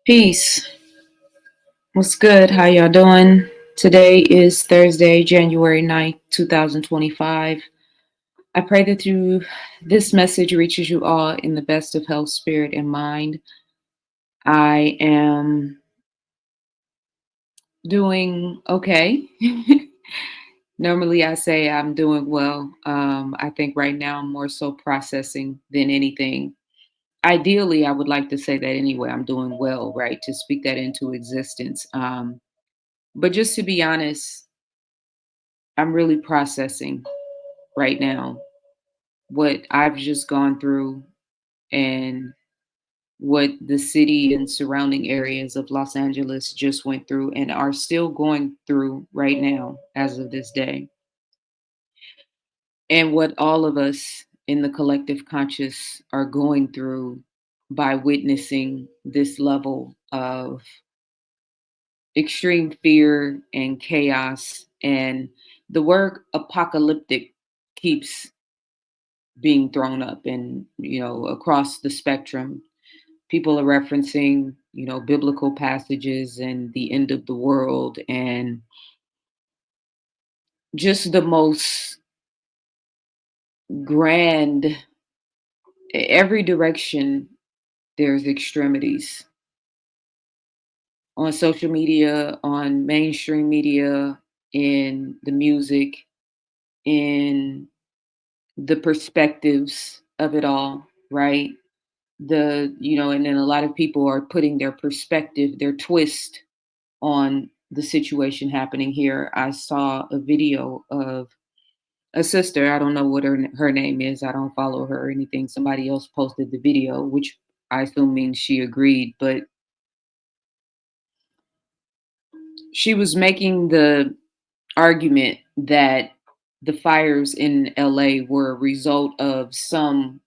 Peace. What's good? How y'all doing? Today is Thursday, January 9th, 2025. I pray that this message reaches you all in the best of health, spirit, and mind. I am doing okay. Normally, I say I'm doing well. I think right now I'm more so processing than anything. Ideally, I would like to say that anyway, I'm doing well, right? To speak that into existence. But just to be honest, I'm really processing right now what I've just gone through and what the city and surrounding areas of Los Angeles just went through and are still going through right now as of this day. And what all of us in the collective conscious are going through by witnessing this level of extreme fear and chaos. And the word apocalyptic keeps being thrown up and across the spectrum. People are referencing biblical passages and the end of the world and just the most grand. Every direction there's extremities on social media, on mainstream media, in the music, in the perspectives of it all, right? And then a lot of people are putting their perspective, their twist on the situation happening here. I saw a video of a sister. I don't know what her name is. I don't follow her or anything. Somebody else posted the video, which I assume means she agreed, but she was making the argument that the fires in LA were a result of some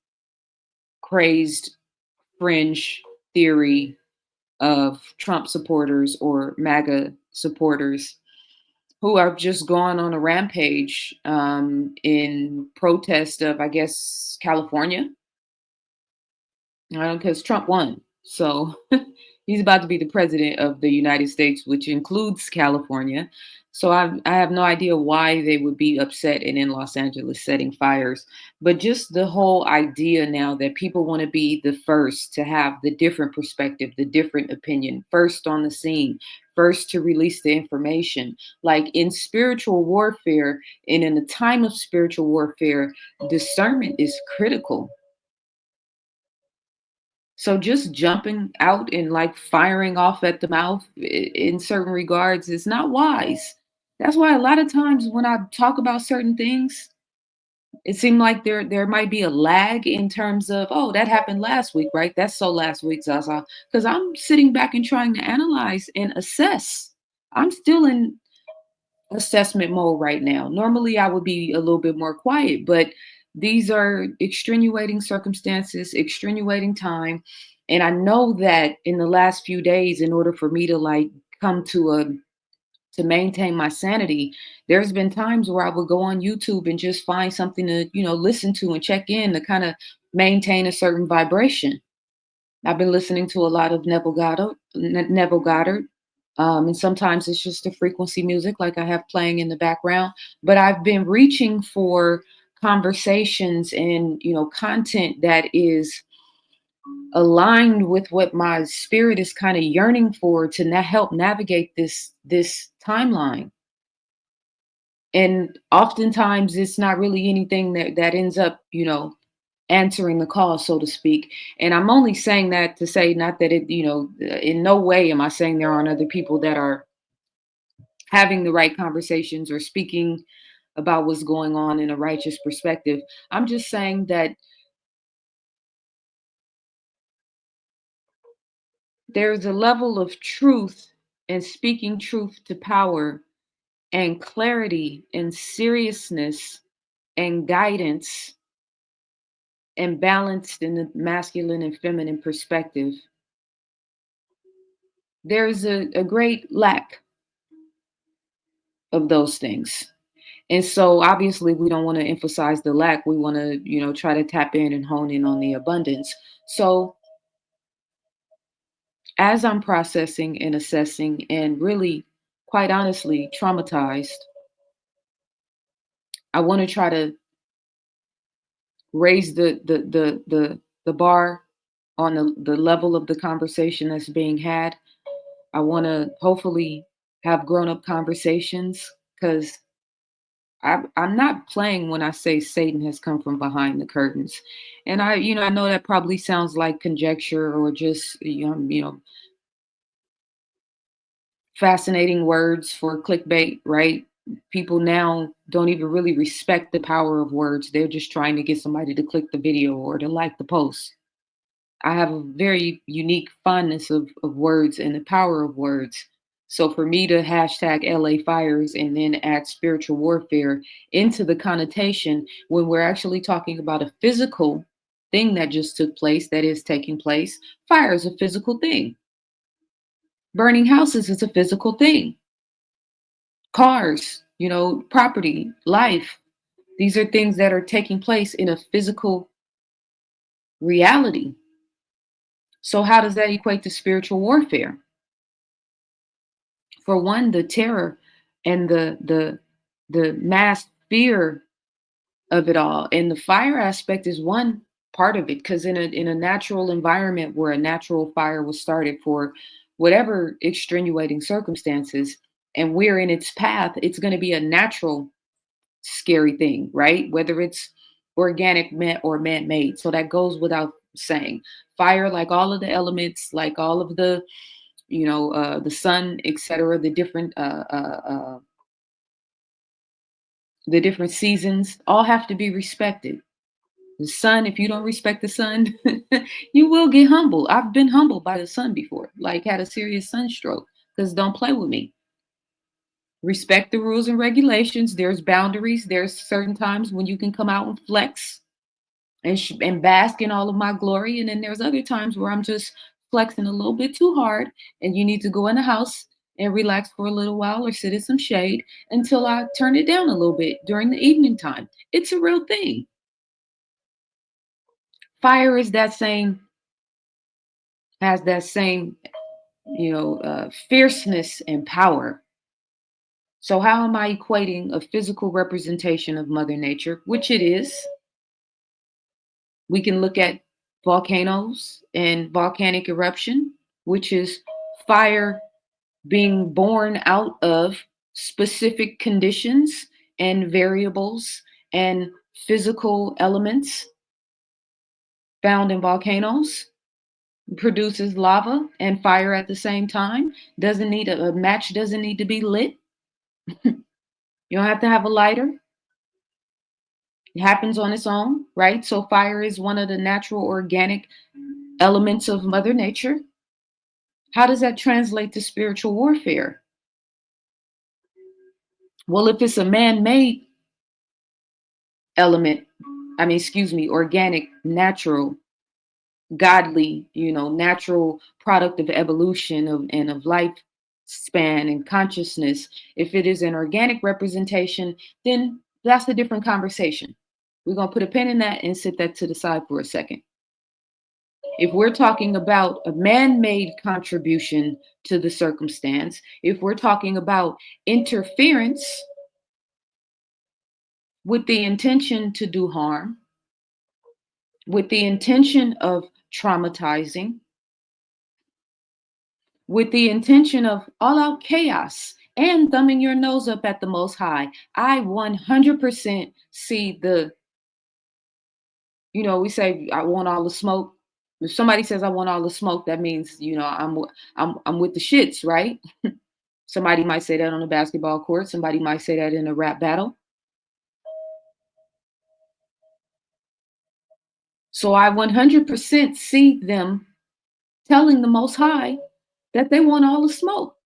crazed fringe theory of Trump supporters or MAGA supporters who have just gone on a rampage in protest of, I guess, California, because Trump won. So he's about to be the president of the United States, which includes California. So I have no idea why they would be upset and in Los Angeles setting fires. But just the whole idea now that people want to be the first to have the different perspective, the different opinion, first on the scene, first to release the information. Like in spiritual warfare, and in a time of spiritual warfare, discernment is critical. So just jumping out and like firing off at the mouth in certain regards is not wise. That's why a lot of times when I talk about certain things, it seemed like there might be a lag in terms of, oh, that happened last week, right? That's so last week, Zaza. Because I'm sitting back and trying to analyze and assess. I'm still in assessment mode right now. Normally, I would be a little bit more quiet, but these are extenuating circumstances, extenuating time. And I know that in the last few days, in order for me to like come to maintain my sanity, there's been times where I would go on YouTube and just find something to, listen to and check in to kind of maintain a certain vibration. I've been listening to a lot of Neville Goddard, and sometimes it's just the frequency music, like I have playing in the background. But I've been reaching for conversations and content that is aligned with what my spirit is kind of yearning for to help navigate this timeline. And oftentimes, it's not really anything that ends up, answering the call, so to speak. And I'm only saying that to say, not that it, in no way am I saying there aren't other people that are having the right conversations or speaking about what's going on in a righteous perspective. I'm just saying that there's a level of truth and speaking truth to power and clarity and seriousness and guidance and balanced in the masculine and feminine perspective. There's a great lack of those things. And so obviously we don't want to emphasize the lack. We want to, try to tap in and hone in on the abundance. So as I'm processing and assessing and really, quite honestly, traumatized, I want to try to raise the bar on the level of the conversation that's being had. I want to hopefully have grown up conversations because I'm not playing when I say Satan has come from behind the curtains. And I know that probably sounds like conjecture or just, fascinating words for clickbait, right? People now don't even really respect the power of words. They're just trying to get somebody to click the video or to like the post. I have a very unique fondness of words and the power of words. So for me to hashtag LA fires and then add spiritual warfare into the connotation when we're actually talking about a physical thing that just took place, that is taking place, fire is a physical thing. Burning houses is a physical thing. Cars, property, life. These are things that are taking place in a physical reality. So how does that equate to spiritual warfare? For one, the terror and the mass fear of it all. And the fire aspect is one part of it because in a natural environment where a natural fire was started for whatever extenuating circumstances and we're in its path, it's going to be a natural scary thing, right? Whether it's organic or man-made. So that goes without saying. Fire, like all of the elements, like all of the sun, etc., the different seasons, all have to be respected. The sun, if you don't respect the sun, you will get humbled. I've been humbled by the sun before, like had a serious sunstroke because don't play with me. Respect the rules and regulations. There's boundaries. There's certain times when you can come out and flex and bask in all of my glory. And then there's other times where I'm just flexing a little bit too hard and you need to go in the house and relax for a little while or sit in some shade until I turn it down a little bit during the evening time. It's a real thing. Fire is has that same, fierceness and power. So how am I equating a physical representation of Mother Nature, which it is? We can look at volcanoes and volcanic eruption, which is fire being born out of specific conditions and variables and physical elements found in volcanoes, produces lava and fire at the same time. Doesn't need a match, doesn't need to be lit. You don't have to have a lighter. It happens on its own, right? So fire is one of the natural organic elements of Mother Nature. How does that translate to spiritual warfare? Well, if it's a man-made element, organic, natural, godly, natural product of evolution and of life span and consciousness, if it is an organic representation, then that's a different conversation. We're going to put a pin in that and sit that to the side for a second. If we're talking about a man-made contribution to the circumstance, if we're talking about interference with the intention to do harm, with the intention of traumatizing, with the intention of all out chaos and thumbing your nose up at the Most High, I 100% see we say, I want all the smoke. If somebody says I want all the smoke, that means, I'm with the shits, right? Somebody might say that on a basketball court. Somebody might say that in a rap battle. So I 100% see them telling the Most High that they want all the smoke.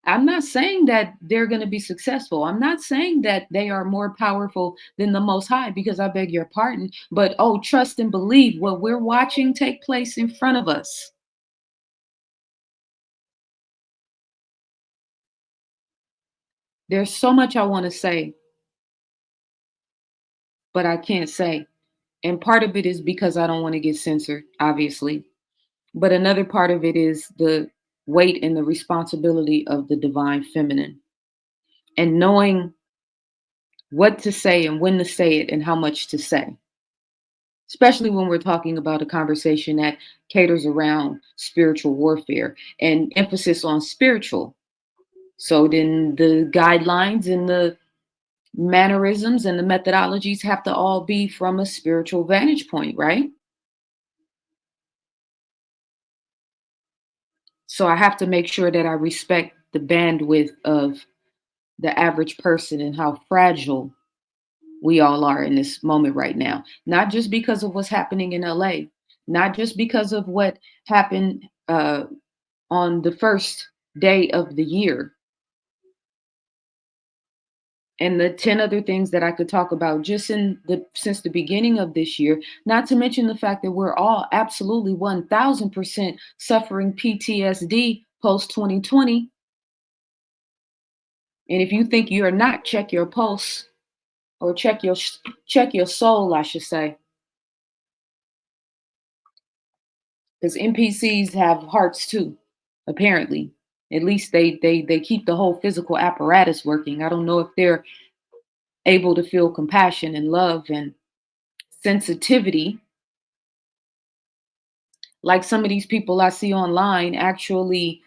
I'm not saying that they're going to be successful. I'm not saying that they are more powerful than the Most High, because I beg your pardon. But trust and believe what we're watching take place in front of us. There's so much I want to say, but I can't say. And part of it is because I don't want to get censored, obviously. But another part of it is the weight and the responsibility of the divine feminine and knowing what to say and when to say it and how much to say, especially when we're talking about a conversation that caters around spiritual warfare and emphasis on spiritual. So then the guidelines and the mannerisms and the methodologies have to all be from a spiritual vantage point, right? So I have to make sure that I respect the bandwidth of the average person and how fragile we all are in this moment right now. Not just because of what's happening in LA, not just because of what happened on the first day of the year, and the 10 other things that I could talk about just in the since the beginning of this year, not to mention the fact that we're all absolutely 1000% suffering PTSD post 2020. And if you think you're not, check your pulse or check your soul, I should say, because NPCs have hearts too, apparently. At least they keep the whole physical apparatus working. I don't know if they're able to feel compassion and love and sensitivity like some of these people I see online actually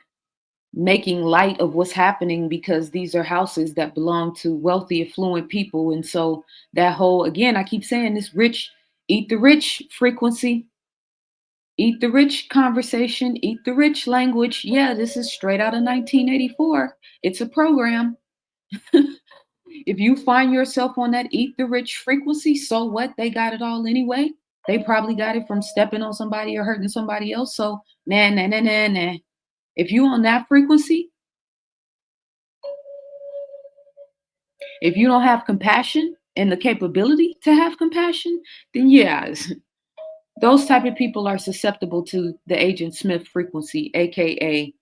making light of what's happening because these are houses that belong to wealthy, affluent people. And so that whole, again, I keep saying this rich, eat the rich frequency, eat the rich conversation, eat the rich language. Yeah, this is straight out of 1984. It's a program. If you find yourself on that eat the rich frequency, so what? They got it all anyway. They probably got it from stepping on somebody or hurting somebody else. So, nah, nah, nah, nah, nah. If you on that frequency, if you don't have compassion and the capability to have compassion, then yeah, those type of people are susceptible to the Agent Smith frequency, aka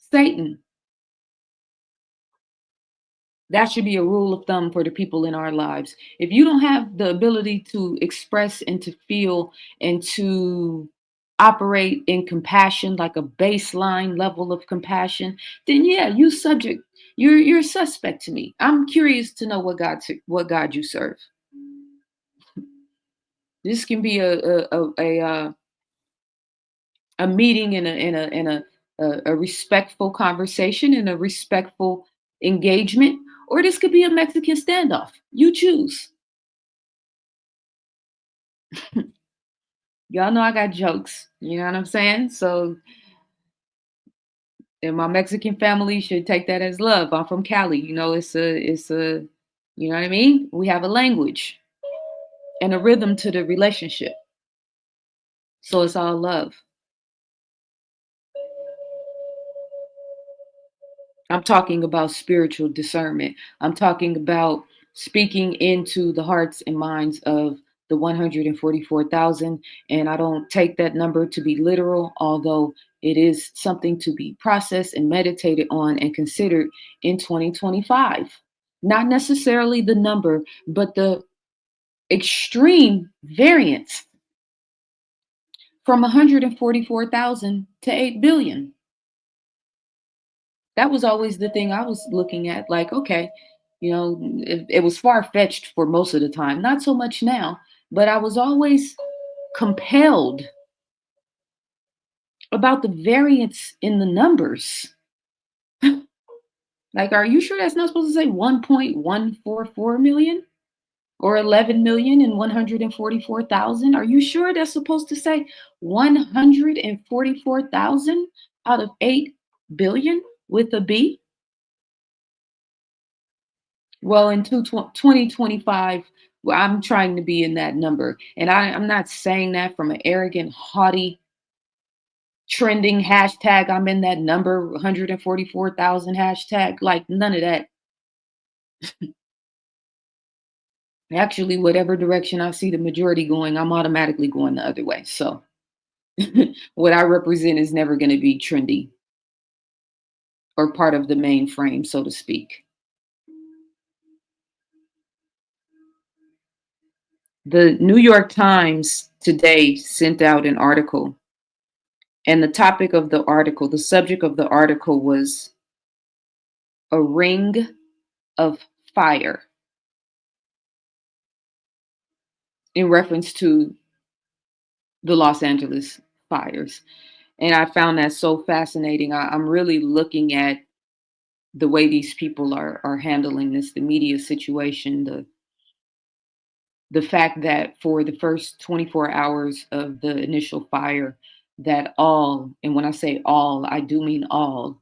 Satan. That should be a rule of thumb for the people in our lives. If you don't have the ability to express and to feel and to operate in compassion, like a baseline level of compassion, then yeah, you're a suspect to me. I'm curious to know what God you serve. This can be a meeting and a respectful conversation and a respectful engagement, or this could be a Mexican standoff. You choose. Y'all know I got jokes. You know what I'm saying? So, and my Mexican family should take that as love. I'm from Cali. It's a, you know what I mean? We have a language and a rhythm to the relationship. So it's all love. I'm talking about spiritual discernment. I'm talking about speaking into the hearts and minds of the 144,000. And I don't take that number to be literal, although it is something to be processed and meditated on and considered in 2025. Not necessarily the number, but the extreme variance from 144,000 to 8 billion. That was always the thing I was looking at. Like, okay, it was far fetched for most of the time, not so much now, but I was always compelled about the variance in the numbers. Like, are you sure that's not supposed to say 1.144 million or 11 million and 144,000? Are you sure that's supposed to say 144,000 out of 8 billion with a B? Well, in 2025, well, I'm trying to be in that number. And I'm not saying that from an arrogant, haughty, trending hashtag. I'm in that number, 144,000 hashtag. Like none of that. Actually, whatever direction I see the majority going, I'm automatically going the other way. So what I represent is never going to be trendy or part of the mainframe, so to speak. The New York Times today sent out an article And the topic of the article, the subject of the article was a ring of fire in reference to the Los Angeles fires. And I found that so fascinating. I'm really looking at the way these people are handling this, the media situation, the fact that for the first 24 hours of the initial fire, that all, and when I say all, I do mean all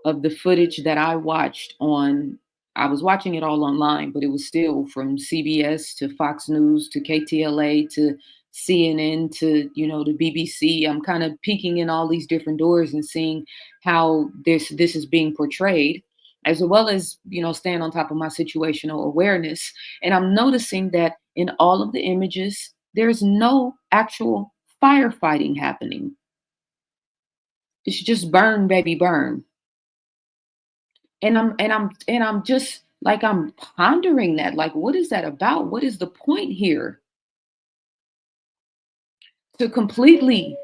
of the footage that I watched on, I was watching it all online, but it was still from CBS to Fox News to KTLA to CNN to, the BBC. I'm kind of peeking in all these different doors and seeing how this is being portrayed, as well as, staying on top of my situational awareness. And I'm noticing that in all of the images, there's no actual firefighting happening. It's just burn, baby, burn. And I'm just like, I'm pondering that. Like, what is that about? What is the point here? To completely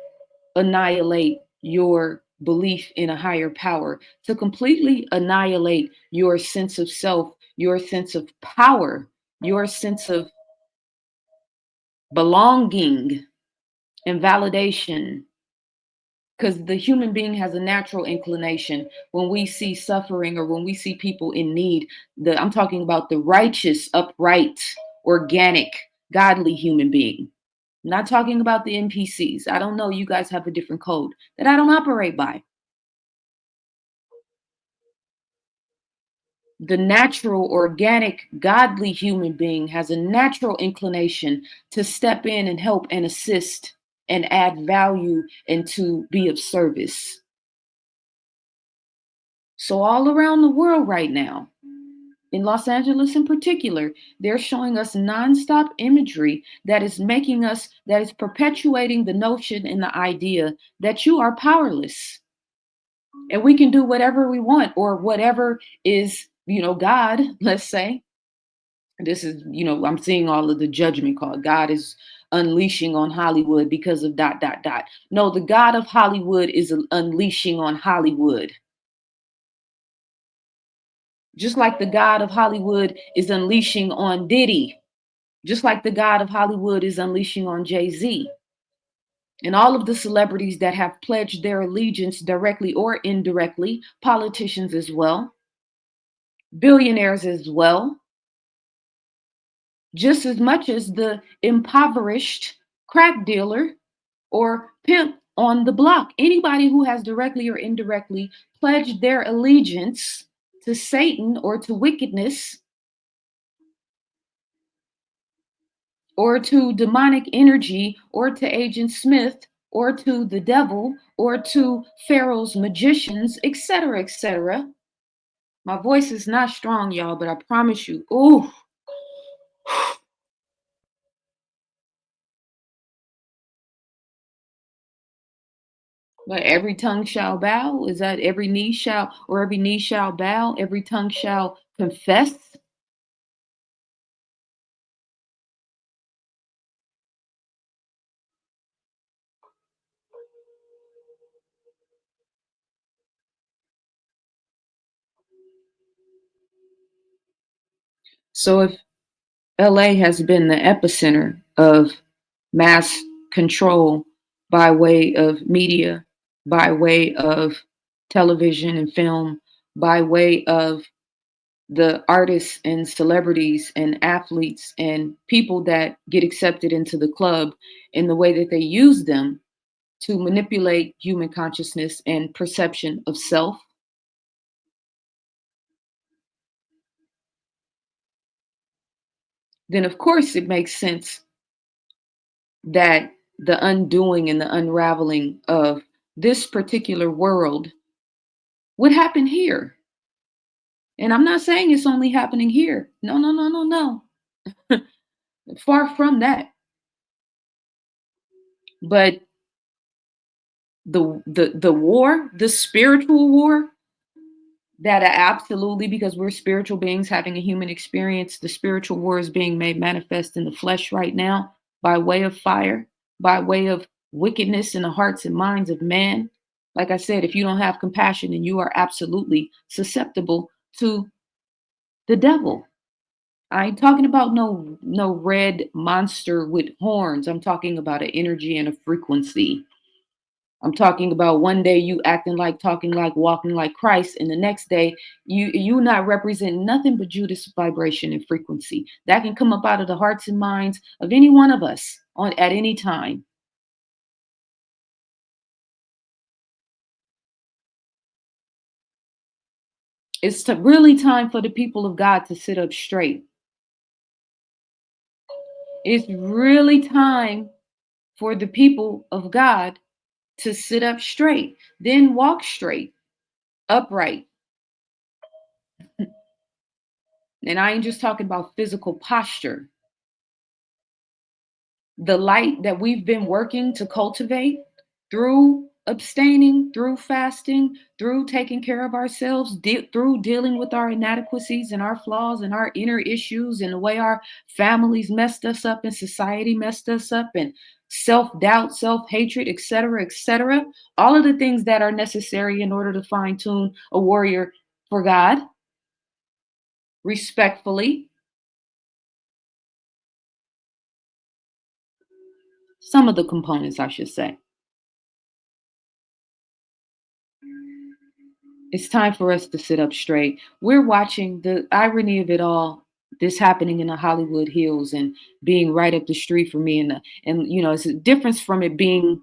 annihilate your belief in a higher power, to completely annihilate your sense of self, your sense of power, your sense of belonging and validation. Because the human being has a natural inclination when we see suffering or when we see people in need. I'm talking about the righteous, upright, organic, godly human being. I'm not talking about the NPCs. I don't know. You guys have a different code that I don't operate by. The natural, organic, godly human being has a natural inclination to step in and help and assist and add value and to be of service. So, all around the world right now, in Los Angeles in particular, they're showing us nonstop imagery that is perpetuating the notion and the idea that you are powerless and we can do whatever we want or whatever is, God, let's say. This is, I'm seeing all of the judgment call. God is unleashing on Hollywood because of dot, dot, dot. No, the God of Hollywood is unleashing on Hollywood. Just like the God of Hollywood is unleashing on Diddy. Just like the God of Hollywood is unleashing on Jay-Z. And all of the celebrities that have pledged their allegiance directly or indirectly, politicians as well, billionaires as well, just as much as the impoverished crack dealer or pimp on the block. Anybody who has directly or indirectly pledged their allegiance to Satan or to wickedness or to demonic energy or to Agent Smith or to the devil or to Pharaoh's magicians, etc., etc. My voice is not strong, y'all, but I promise you, ooh, but every tongue shall bow. Is that every knee shall, or every knee shall bow, every tongue shall confess? So if LA has been the epicenter of mass control by way of media, by way of television and film, by way of the artists and celebrities and athletes and people that get accepted into the club in the way that they use them to manipulate human consciousness and perception of self, then of course it makes sense that the undoing and the unraveling of this particular world would happen here. And I'm not saying it's only happening here. No, no, no, no, no. Far from that. But the war, the spiritual war, that absolutely, because we're spiritual beings having a human experience, the spiritual war is being made manifest in the flesh right now by way of fire, by way of wickedness in the hearts and minds of man. Like I said, if you don't have compassion, then you are absolutely susceptible to the devil. I ain't talking about no red monster with horns. I'm talking about an energy and a frequency. I'm talking about one day you acting like, talking like, walking like Christ, and the next day you not represent nothing but Judas vibration and frequency. That can come up out of the hearts and minds of any one of us on at any time. It's really time for the people of God to sit up straight. It's really time for the people of God to sit up straight, then walk straight, upright. And I ain't just talking about physical posture. The light that we've been working to cultivate through abstaining, through fasting, through taking care of ourselves, through dealing with our inadequacies and our flaws and our inner issues and the way our families messed us up and society messed us up and self-doubt, self-hatred, etc., etc. All of the things that are necessary in order to fine-tune a warrior for God respectfully. Some of the components, I should say. It's time for us to sit up straight. We're watching the irony of it all. This happening in the Hollywood Hills and being right up the street from me, and it's a difference from it being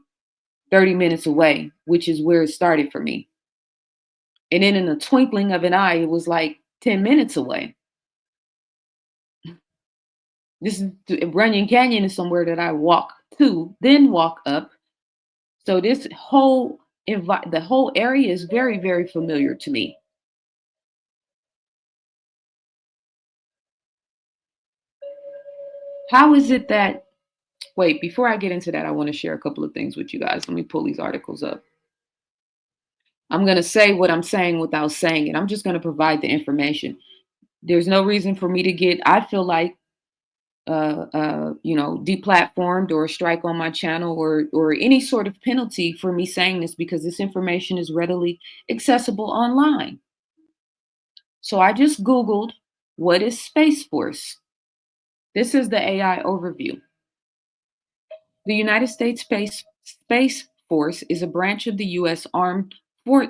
30 minutes away, which is where it started for me. And then in the twinkling of an eye, it was like 10 minutes away. This is Runyon Canyon is somewhere that I walk to, then walk up. So this whole the whole area is very, very familiar to me. How is it that Wait, before I get into that, I want to share a couple of things with you guys. Let me pull these articles up. I'm going to say what I'm saying without saying it. I'm just going to provide the information. There's no reason for me to get, I feel like, deplatformed or a strike on my channel or any sort of penalty for me saying this because this information is readily accessible online. So I just Googled, what is Space Force? This is the AI overview. The United States Space Force is a branch of the U.S. Armed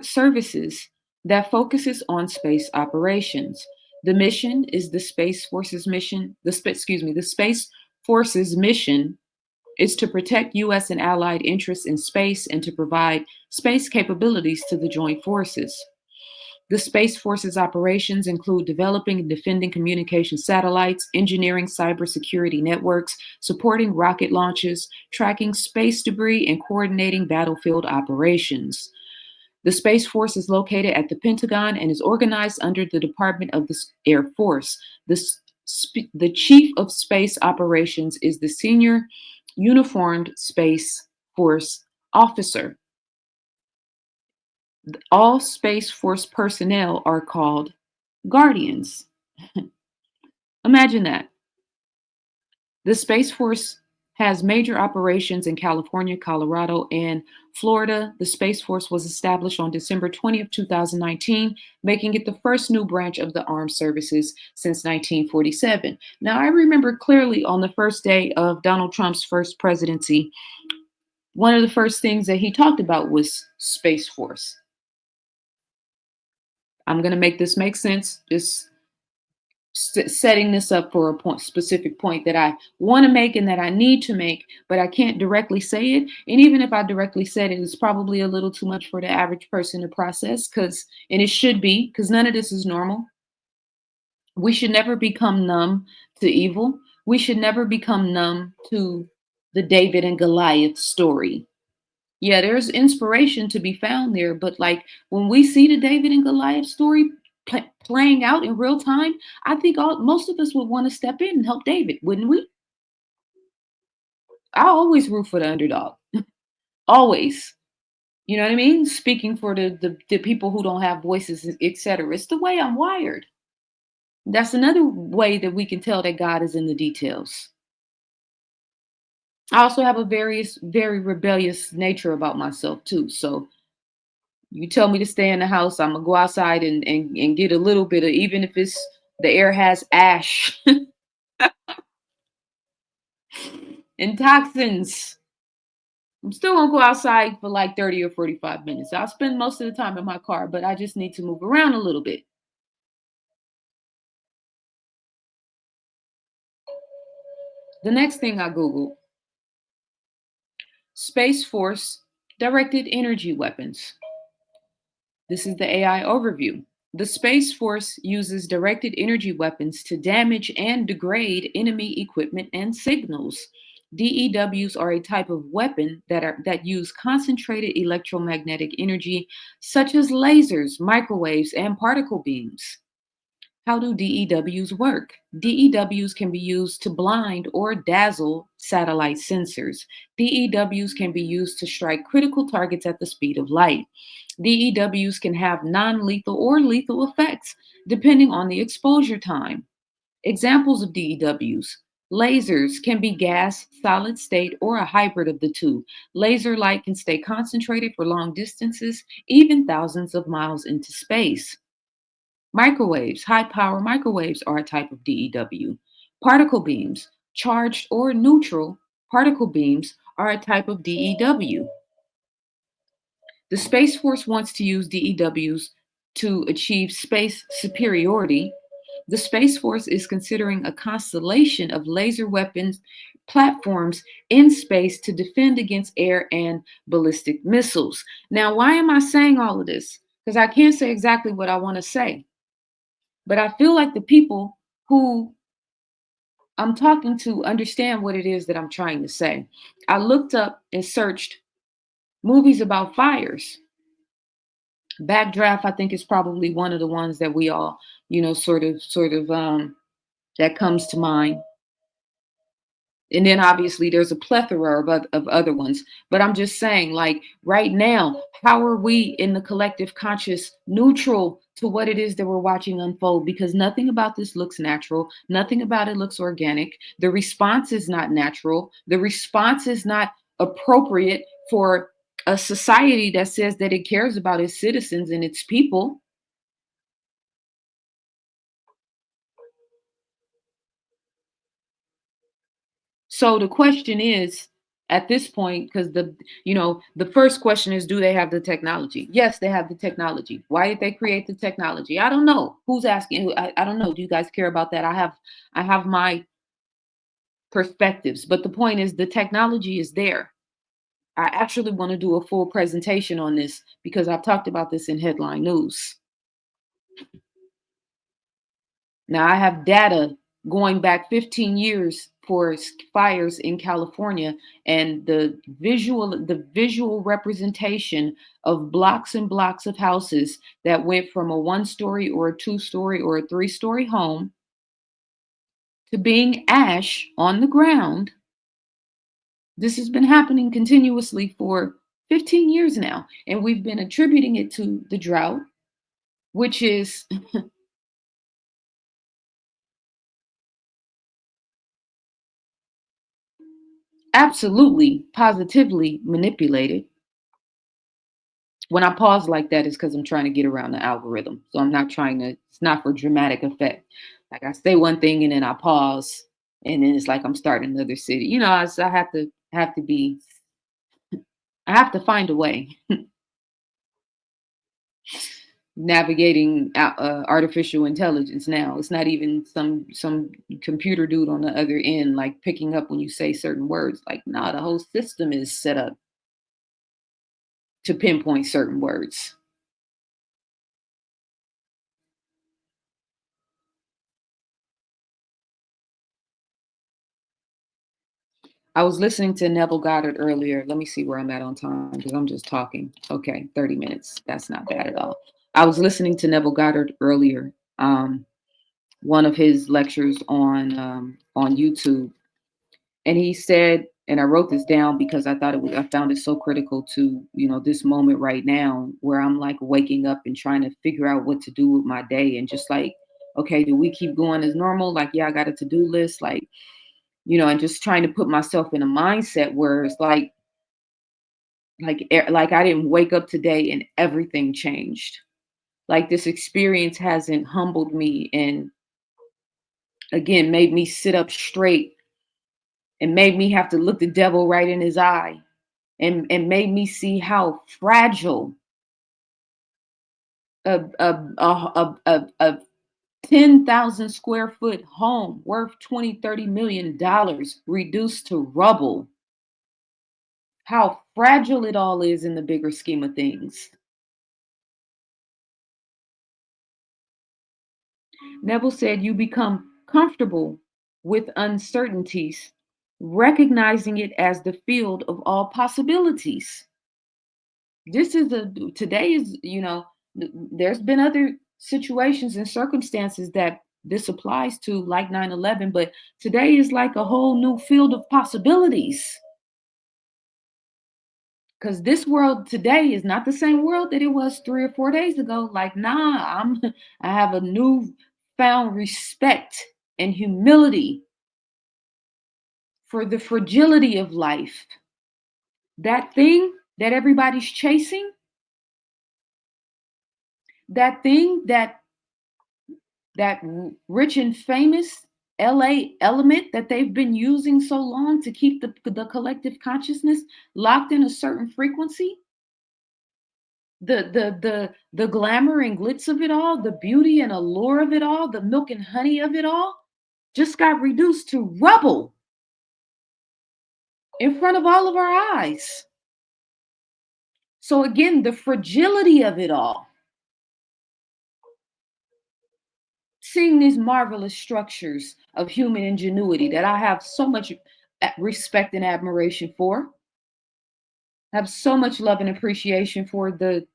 Services that focuses on space operations. The mission is the Space Force's mission. The Space Force's mission is to protect U.S. and allied interests in space and to provide space capabilities to the joint forces. The Space Force's operations include developing and defending communication satellites, engineering cybersecurity networks, supporting rocket launches, tracking space debris, and coordinating battlefield operations. The Space Force is located at the Pentagon and is organized under the Department of the Air Force. The Chief of Space Operations is the Senior Uniformed Space Force Officer. All Space Force personnel are called guardians. Imagine that. The Space Force has major operations in California, Colorado, and Florida. The Space Force was established on December 20th, 2019, making it the first new branch of the armed services since 1947. Now, I remember clearly on the first day of Donald Trump's first presidency, one of the first things that he talked about was Space Force. I'm going to make this make sense. Just setting this up for a specific point that I want to make and that I need to make, but I can't directly say it. And even if I directly said it, it's probably a little too much for the average person to process and it should be, because none of this is normal. We should never become numb to evil. We should never become numb to the David and Goliath story. Yeah, there's inspiration to be found there, but like when we see the David and Goliath story playing out in real time, I think most of us would want to step in and help David, wouldn't we? I always root for the underdog, always. You know what I mean? Speaking for the people who don't have voices, etc. It's the way I'm wired. That's another way that we can tell that God is in the details. I also have a very rebellious nature about myself too. So you tell me to stay in the house, I'm gonna go outside and get a little bit of, even if it's the air has ash and toxins. I'm still gonna go outside for like 30 or 45 minutes. I'll spend most of the time in my car, but I just need to move around a little bit. The next thing I Googled, Space Force directed energy weapons. This is the AI overview. The Space Force uses directed energy weapons to damage and degrade enemy equipment and signals. DEWs are a type of weapon that use concentrated electromagnetic energy, such as lasers, microwaves, and particle beams. How do DEWs work? DEWs can be used to blind or dazzle satellite sensors. DEWs can be used to strike critical targets at the speed of light. DEWs can have non lethal or lethal effects depending on the exposure time. Examples of DEWs: lasers can be gas, solid state, or a hybrid of the two. Laser light can stay concentrated for long distances, even thousands of miles into space. Microwaves, high power microwaves are a type of DEW. Particle beams, charged or neutral particle beams, are a type of DEW. The Space Force wants to use DEWs to achieve space superiority. The Space Force is considering a constellation of laser weapons platforms in space to defend against air and ballistic missiles. Now, why am I saying all of this? Because I can't say exactly what I want to say. But I feel like the people who I'm talking to understand what it is that I'm trying to say. I looked up and searched movies about fires. Backdraft, I think, is probably one of the ones that we all, that comes to mind. And then obviously there's a plethora of other ones. But I'm just saying, like right now, how are we in the collective conscious neutral to what it is that we're watching unfold? Because nothing about this looks natural. Nothing about it looks organic. The response is not natural. The response is not appropriate for a society that says that it cares about its citizens and its people. So the question is, at this point, because the first question is, do they have the technology? Yes, they have the technology. Why did they create the technology? I don't know. Who's asking? I don't know. Do you guys care about that? I have my perspectives, but the point is the technology is there. I actually want to do a full presentation on this because I've talked about this in headline news. Now, I have data going back 15 years for fires in California, and the visual representation of blocks and blocks of houses that went from a one-story or a two-story or a three-story home to being ash on the ground. This has been happening continuously for 15 years now, and we've been attributing it to the drought, which is absolutely positively manipulated. When I pause like that, it's because I'm trying to get around the algorithm. So I'm not trying to, it's not for dramatic effect. Like I say one thing and then I pause and then it's like I'm starting another city. I I have to find a way navigating artificial intelligence now. It's not even some computer dude on the other end, like picking up when you say certain words. Like, nah, the whole system is set up to pinpoint certain words. I was listening to Neville Goddard earlier. Let me see where I'm at on time because I'm just talking. Okay, 30 minutes. That's not bad at all. I was listening to Neville Goddard earlier, one of his lectures on YouTube, and he said, and I wrote this down because I found it so critical to this moment right now where I'm like waking up and trying to figure out what to do with my day and just like, okay, do we keep going as normal? Like, yeah, I got a to do list. Like, and just trying to put myself in a mindset where it's like I didn't wake up today and everything changed. Like this experience hasn't humbled me and again made me sit up straight and made me have to look the devil right in his eye and made me see how fragile a 10,000 square foot home worth 20-30 million reduced to rubble, how fragile it all is in the bigger scheme of things. Neville said, you become comfortable with uncertainties, recognizing it as the field of all possibilities. This is today is, there's been other situations and circumstances that this applies to, like 9/11, but today is like a whole new field of possibilities. Because this world today is not the same world that it was 3 or 4 days ago. Like, nah, I have a new found respect and humility for the fragility of life. That thing that everybody's chasing, that thing that rich and famous LA element that they've been using so long to keep the collective consciousness locked in a certain frequency, the glamour and glitz of it all, the beauty and allure of it all, the milk and honey of it all, just got reduced to rubble in front of all of our eyes. So again, the fragility of it all, seeing these marvelous structures of human ingenuity that I have so much respect and admiration for, have so much love and appreciation for the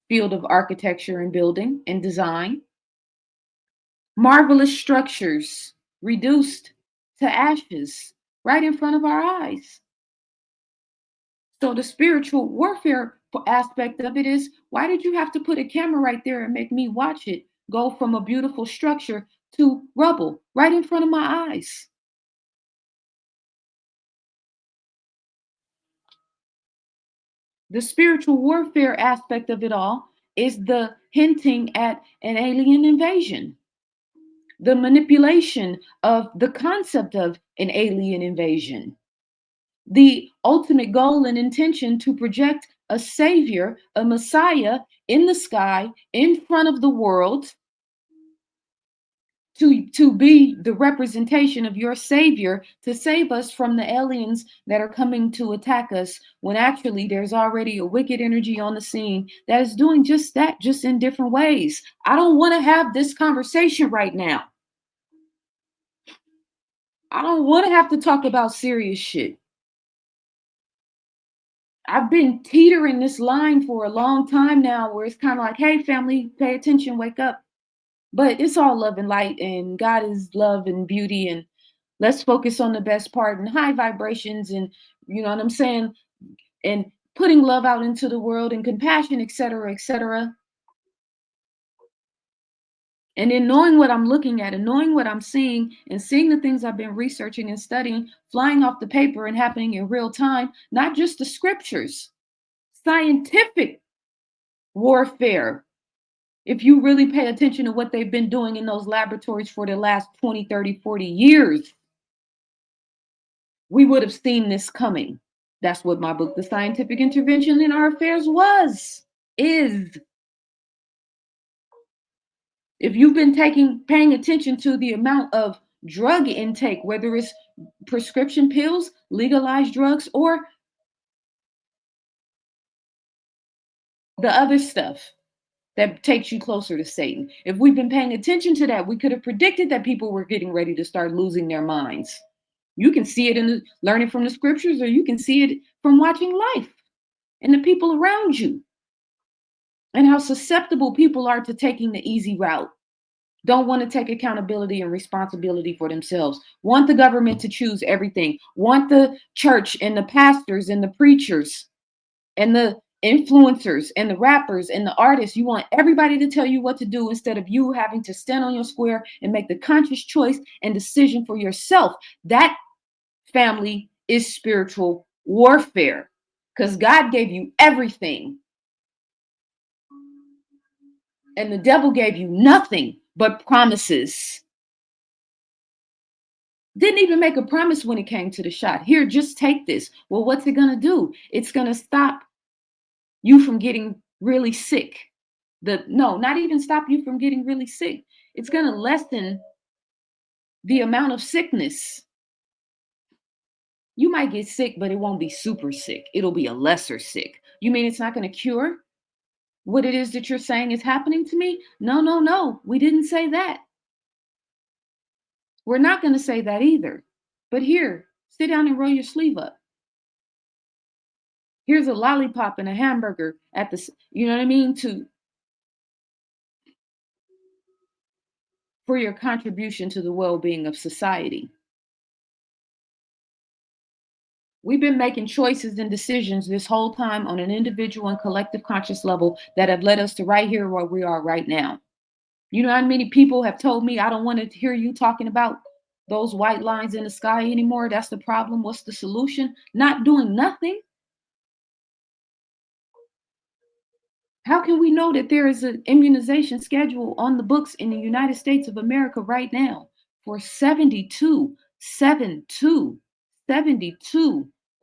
field of architecture and building and design. Marvelous structures reduced to ashes right in front of our eyes. So the spiritual warfare aspect of it is, why did you have to put a camera right there and make me watch it go from a beautiful structure to rubble right in front of my eyes? The spiritual warfare aspect of it all is the hinting at an alien invasion, the manipulation of the concept of an alien invasion, the ultimate goal and intention to project a savior, a messiah in the sky, in front of the world, to be the representation of your savior to save us from the aliens that are coming to attack us, when actually there's already a wicked energy on the scene that is doing just that, just in different ways. I don't want to have this conversation right now. I don't want to have to talk about serious shit. I've been teetering this line for a long time now where it's kind of like, hey, family, pay attention, wake up. But it's all love and light, and God is love and beauty. And let's focus on the best part and high vibrations. And you know what I'm saying? And putting love out into the world and compassion, et cetera, et cetera. And then knowing what I'm looking at and knowing what I'm seeing and seeing the things I've been researching and studying, flying off the paper and happening in real time, not just the scriptures, scientific warfare. If you really pay attention to what they've been doing in those laboratories for the last 20, 30, 40 years, we would have seen this coming. That's what my book, The Scientific Intervention in Our Affairs, is. If you've been paying attention to the amount of drug intake, whether it's prescription pills, legalized drugs, or the other stuff that takes you closer to Satan. If we've been paying attention to that, we could have predicted that people were getting ready to start losing their minds. You can see it in learning from the scriptures, or you can see it from watching life and the people around you, and how susceptible people are to taking the easy route. Don't want to take accountability and responsibility for themselves. Want the government to choose everything. Want the church and the pastors and the preachers and the influencers and the rappers and the artists. You want everybody to tell you what to do instead of you having to stand on your square and make the conscious choice and decision for yourself. That family is spiritual warfare because God gave you everything and the devil gave you nothing but promises. Didn't even make a promise when it came to the shot. Here, just take this. Well, what's it going to do? It's going to stop you from getting really sick. No, not even stop you from getting really sick. It's going to lessen the amount of sickness. You might get sick, but it won't be super sick. It'll be a lesser sick. You mean it's not going to cure what it is that you're saying is happening to me? No, no, no. We didn't say that. We're not going to say that either. But here, sit down and roll your sleeve up. Here's a lollipop and a hamburger at the, you know what I mean? For your contribution to the well-being of society. We've been making choices and decisions this whole time on an individual and collective conscious level that have led us to right here where we are right now. You know how many people have told me, I don't want to hear you talking about those white lines in the sky anymore. That's the problem. What's the solution? Not doing nothing. How can we know that there is an immunization schedule on the books in the United States of America right now for 72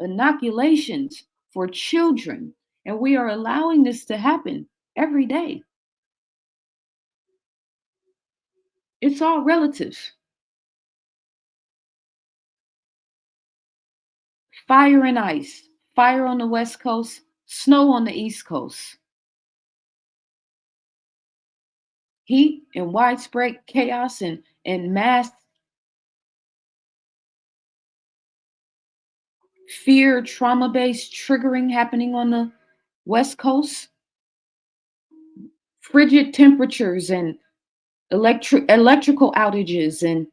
inoculations for children? And we are allowing this to happen every day. It's all relative. Fire and ice, fire on the West Coast, snow on the East Coast. Heat and widespread chaos and mass fear, trauma-based triggering happening on the West Coast. Frigid temperatures and electrical outages and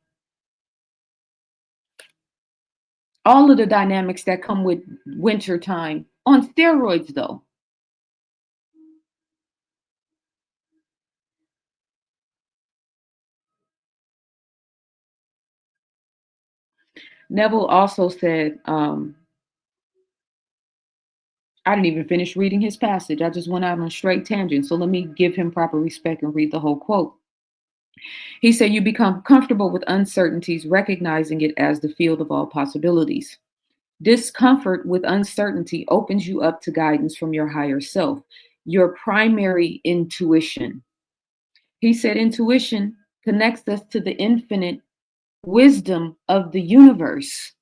all of the dynamics that come with winter time on steroids, though. Neville also said, I didn't even finish reading his passage. I just went out on a straight tangent. So let me give him proper respect and read the whole quote. He said, you become comfortable with uncertainties, recognizing it as the field of all possibilities. Discomfort with uncertainty opens you up to guidance from your higher self, your primary intuition. He said, intuition connects us to the infinite wisdom of the universe.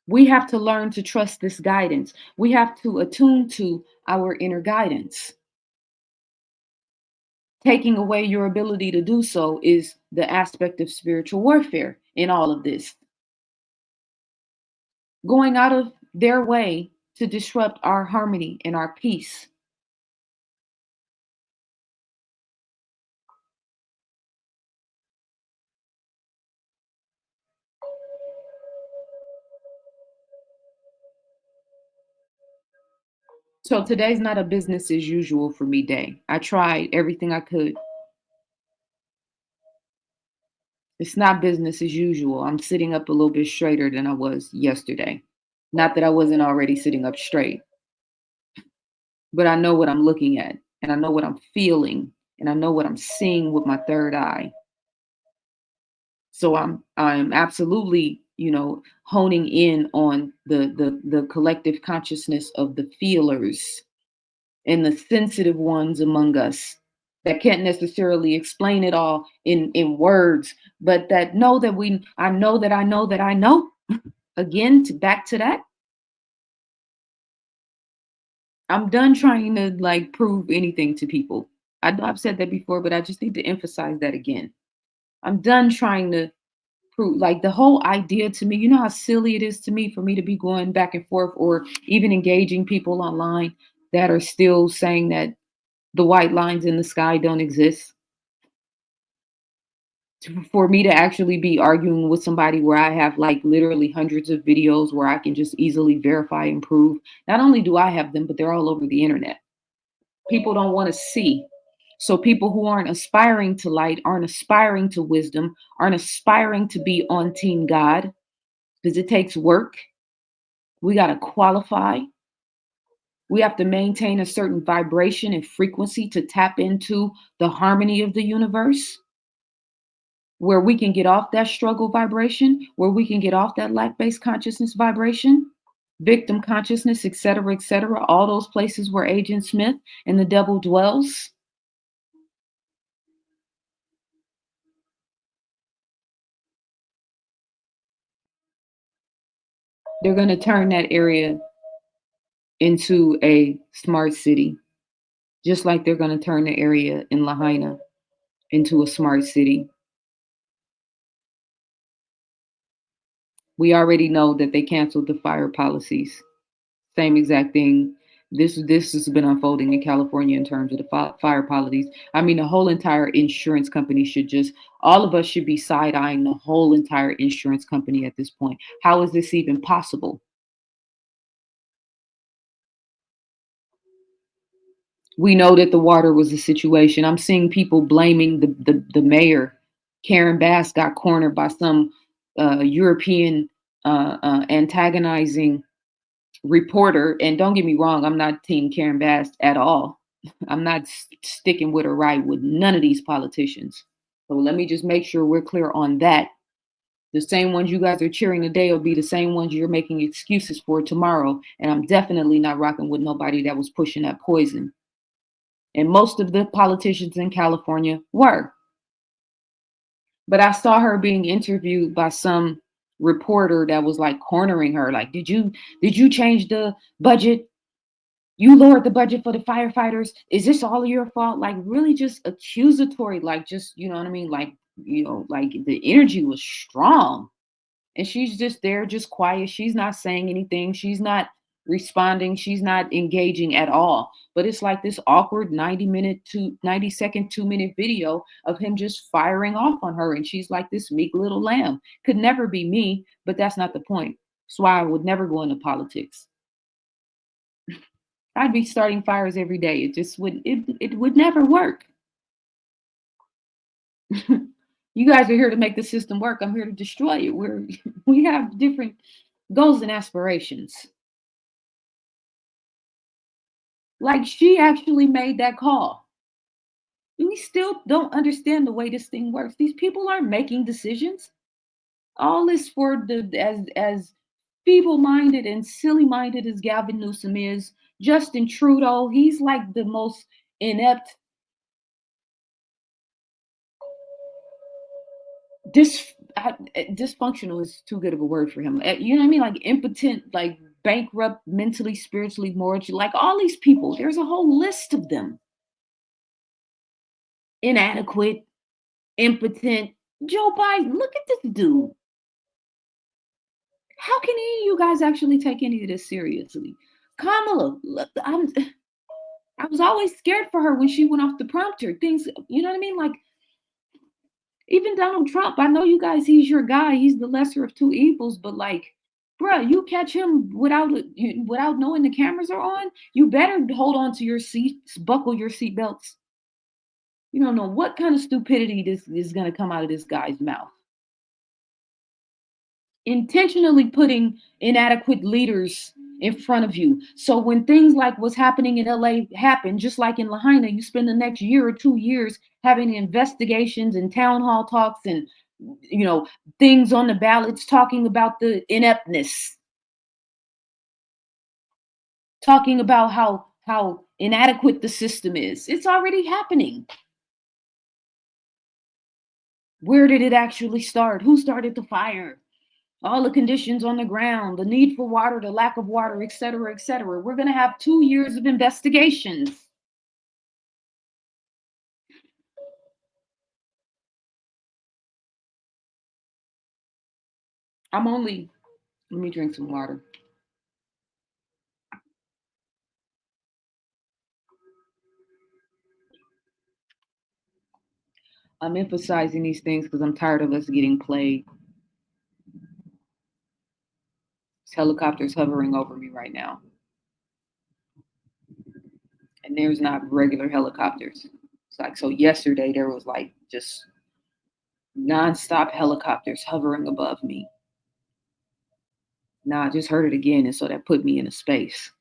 We have to learn to trust this guidance. We have to attune to our inner guidance. Taking away your ability to do so is the aspect of spiritual warfare in all of this. Going out of their way to disrupt our harmony and our peace. So today's not a business as usual for me day. I tried everything I could. It's not business as usual. I'm sitting up a little bit straighter than I was yesterday. Not that I wasn't already sitting up straight, but I know what I'm looking at and I know what I'm feeling and I know what I'm seeing with my third eye. So I'm absolutely, honing in on the collective consciousness of the feelers and the sensitive ones among us that can't necessarily explain it all in words, but that know that I know that I know that I know. Again, back to that. I'm done trying to prove anything to people. I know I've said that before, but I just need to emphasize that again. I'm done trying to prove, the whole idea to me, you know how silly it is to me for me to be going back and forth or even engaging people online that are still saying that the white lines in the sky don't exist. For me to actually be arguing with somebody where I have literally hundreds of videos where I can just easily verify and prove. Not only do I have them, but they're all over the internet. People don't want to see. So people who aren't aspiring to light, aren't aspiring to wisdom, aren't aspiring to be on Team God, because it takes work. We got to qualify. We have to maintain a certain vibration and frequency to tap into the harmony of the universe, where we can get off that struggle vibration, where we can get off that lack based consciousness vibration, victim consciousness, et cetera, all those places where Agent Smith and the devil dwells. They're going to turn that area into a smart city, just like they're going to turn the area in Lahaina into a smart city. We already know that they canceled the fire policies. Same exact thing. This has been unfolding in California in terms of the fire policies. I mean, the whole entire insurance company should just, all of us should be side eyeing the whole entire insurance company at this point. How is this even possible? We know that the water was a situation. I'm seeing people blaming the mayor. Karen Bass got cornered by some European antagonizing reporter. And don't get me wrong, I'm not team Karen Bass at all. I'm not sticking with her right with none of these politicians. So let me just make sure we're clear on that. The same ones you guys are cheering today will be the same ones you're making excuses for tomorrow. And I'm definitely not rocking with nobody that was pushing that poison. And most of the politicians in California were. But I saw her being interviewed by some reporter that was like cornering her, like, did you change the budget? You lowered the budget for the firefighters. Is this all your fault? Like really just accusatory, like just, you know what I mean? Like, like the energy was strong. And she's just there, just quiet. She's not saying anything. She's not responding. She's not engaging at all. But it's like this awkward 90-second, 2-minute video of him just firing off on her. And she's like this meek little lamb. Could never be me, but that's not the point. That's why I would never go into politics. I'd be starting fires every day. It just it would never work. You guys are here to make the system work. I'm here to destroy it. We have different goals and aspirations. Like she actually made that call. We still don't understand the way this thing works. These people aren't making decisions. All this for the as feeble-minded and silly-minded as Gavin Newsom is, Justin Trudeau, he's like the most inept, dysfunctional is too good of a word for him. You know what I mean? Like impotent, like bankrupt, mentally, spiritually, morally, like all these people. There's a whole list of them. Inadequate, impotent. Joe Biden, look at this dude. How can any of you guys actually take any of this seriously? Kamala, look, I was always scared for her when she went off the prompter. Things, you know what I mean? Like even Donald Trump, I know you guys, he's your guy. He's the lesser of two evils, but like, bruh, you catch him without knowing the cameras are on, you better hold on to your seats, buckle your seatbelts. You don't know what kind of stupidity this is going to come out of this guy's mouth. Intentionally putting inadequate leaders in front of you. So when things like what's happening in LA happen, just like in Lahaina, you spend the next year or 2 years having investigations and town hall talks and things on the ballots talking about the ineptness, talking about how inadequate the system is. It's already happening. Where did it actually start? Who started the fire? All the conditions on the ground, the need for water, the lack of water, et cetera, et cetera. We're going to have 2 years of investigations. Let me drink some water. I'm emphasizing these things because I'm tired of us getting played. This helicopter's hovering over me right now. And there's not regular helicopters. It's like, so yesterday there was like just nonstop helicopters hovering above me. Nah, I just heard it again, and so that put me in a space.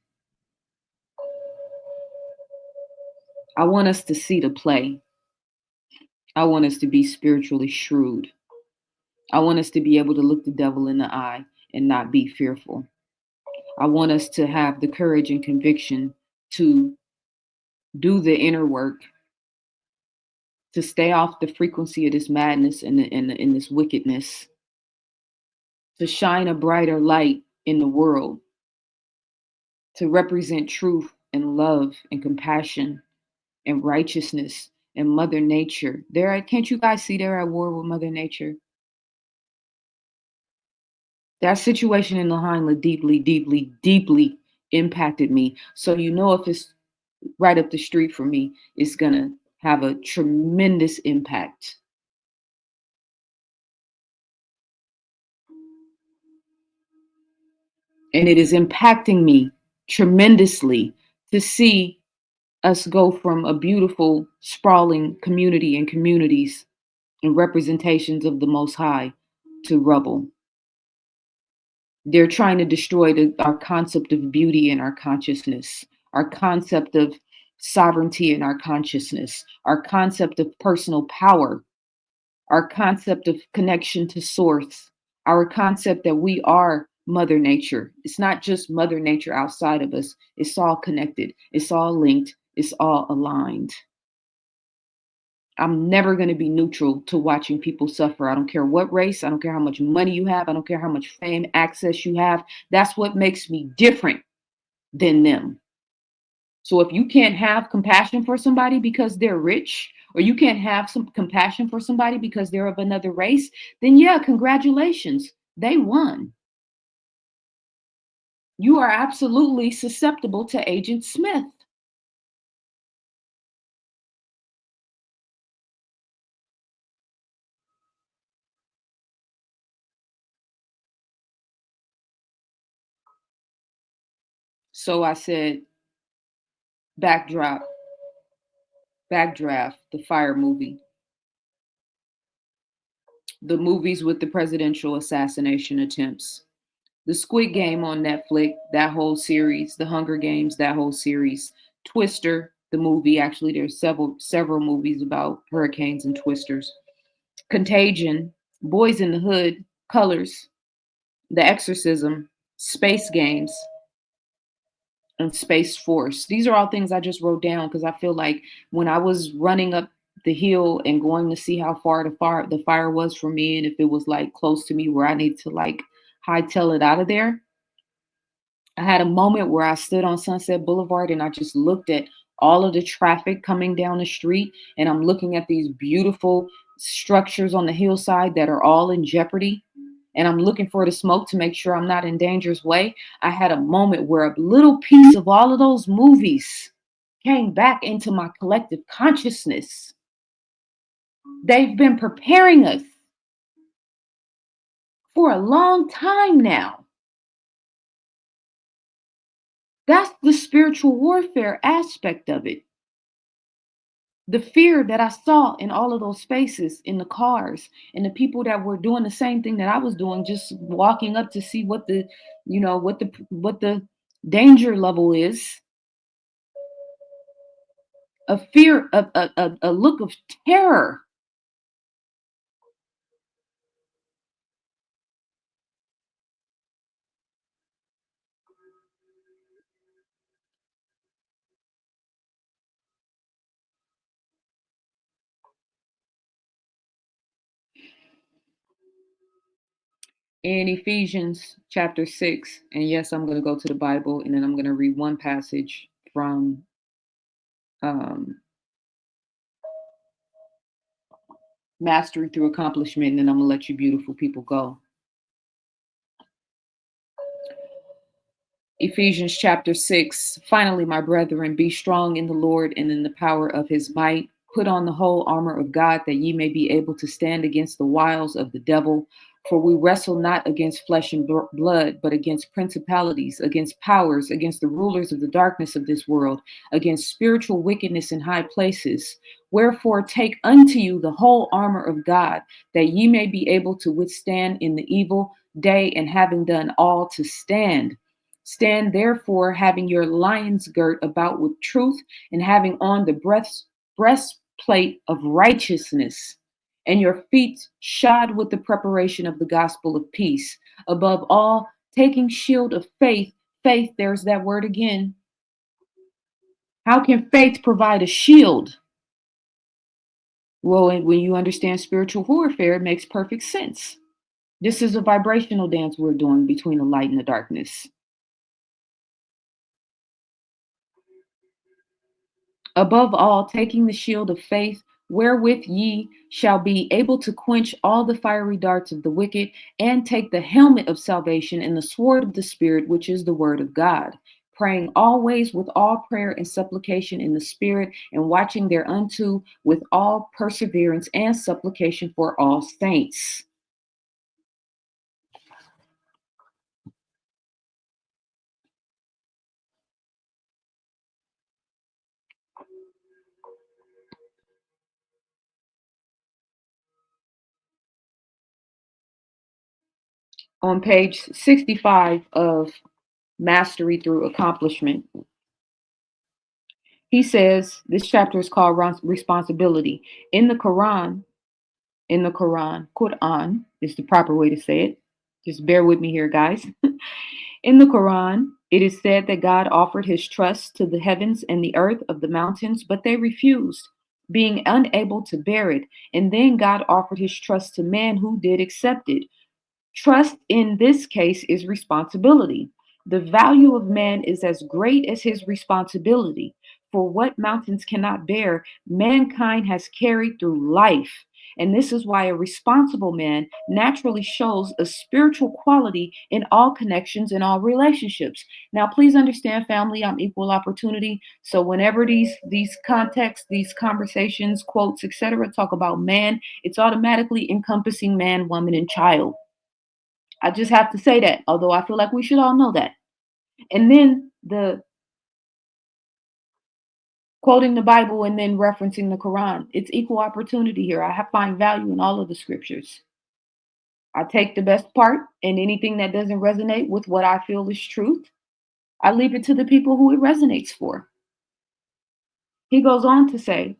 I want us to see the play. I want us to be spiritually shrewd. I want us to be able to look the devil in the eye and not be fearful. I want us to have the courage and conviction to do the inner work, to stay off the frequency of this madness and this wickedness, to shine a brighter light in the world, to represent truth and love and compassion and righteousness and Mother Nature. Can't you guys see they're at war with Mother Nature? That situation in Lahaina deeply, deeply, deeply impacted me. So you know, if it's right up the street from me, it's gonna have a tremendous impact. And it is impacting me tremendously to see us go from a beautiful, sprawling community and communities and representations of the Most High to rubble. They're trying to destroy our concept of beauty in our consciousness, our concept of sovereignty in our consciousness, our concept of personal power, our concept of connection to source, our concept that we are Mother Nature. It's not just Mother Nature outside of us, it's all connected, it's all linked, it's all aligned. I'm never going to be neutral to watching people suffer. I don't care what race, I don't care how much money you have, I don't care how much fame, access you have. That's what makes me different than them. So if you can't have compassion for somebody because they're rich, or you can't have some compassion for somebody because they're of another race, then yeah, congratulations. They won. You are absolutely susceptible to Agent Smith. So I said, backdrop, backdraft, the fire movie, the movies with the presidential assassination attempts, the Squid Game on Netflix, that whole series, the Hunger Games, that whole series, Twister, the movie. Actually, there's several movies about hurricanes and twisters. Contagion, Boys in the Hood, Colors, The Exorcism, Space Games, and Space Force. These are all things I just wrote down because I feel like when I was running up the hill and going to see how far the fire was from me, and if it was like close to me where I need to like hightail it out of there, I had a moment where I stood on Sunset Boulevard and I just looked at all of the traffic coming down the street, and I'm looking at these beautiful structures on the hillside that are all in jeopardy, and I'm looking for the smoke to make sure I'm not in danger's way. I had a moment where a little piece of all of those movies came back into my collective consciousness. They've been preparing us for a long time now. That's the spiritual warfare aspect of it. The fear that I saw in all of those faces, in the cars, and the people that were doing the same thing that I was doing, just walking up to see what the, what the danger level is. A fear, a look of terror. In Ephesians chapter 6, and yes, I'm going to go to the Bible, and then I'm going to read one passage from um, Mastery Through Accomplishment, and then I'm going to let you beautiful people go. Ephesians chapter 6. Finally, my brethren, be strong in the Lord and in the power of his might. Put on the whole armor of God, that ye may be able to stand against the wiles of the devil. For we wrestle not against flesh and blood, but against principalities, against powers, against the rulers of the darkness of this world, against spiritual wickedness in high places. Wherefore take unto you the whole armor of God, that ye may be able to withstand in the evil day, and having done all to stand. Stand therefore, having your lions girt about with truth, and having on the breastplate of righteousness, and your feet shod with the preparation of the gospel of peace. Above all, taking shield of faith. Faith, there's that word again. How can faith provide a shield? Well, when you understand spiritual warfare, it makes perfect sense. This is a vibrational dance we're doing between the light and the darkness. Above all, taking the shield of faith, wherewith ye shall be able to quench all the fiery darts of the wicked, and take the helmet of salvation and the sword of the Spirit, which is the word of God. Praying always with all prayer and supplication in the Spirit, and watching thereunto with all perseverance and supplication for all saints. On page 65 of Mastery Through Accomplishment, he says this chapter is called Responsibility. In the Quran, Quran is the proper way to say it. Just bear with me here, guys. In the Quran, it is said that God offered his trust to the heavens and the earth of the mountains, but they refused, being unable to bear it. And then God offered his trust to man, who did accept it. Trust in this case is responsibility. The value of man is as great as his responsibility. For what mountains cannot bear, mankind has carried through life. And this is why a responsible man naturally shows a spiritual quality in all connections and all relationships. Now, please understand, family, I'm equal opportunity. So whenever these contexts, these conversations, quotes, etc., talk about man, it's automatically encompassing man, woman, and child. I just have to say that, although I feel like we should all know that. And then the quoting the Bible and then referencing the Quran. It's equal opportunity here. Find value in all of the scriptures. I take the best part, and anything that doesn't resonate with what I feel is truth, I leave it to the people who it resonates for. He goes on to say,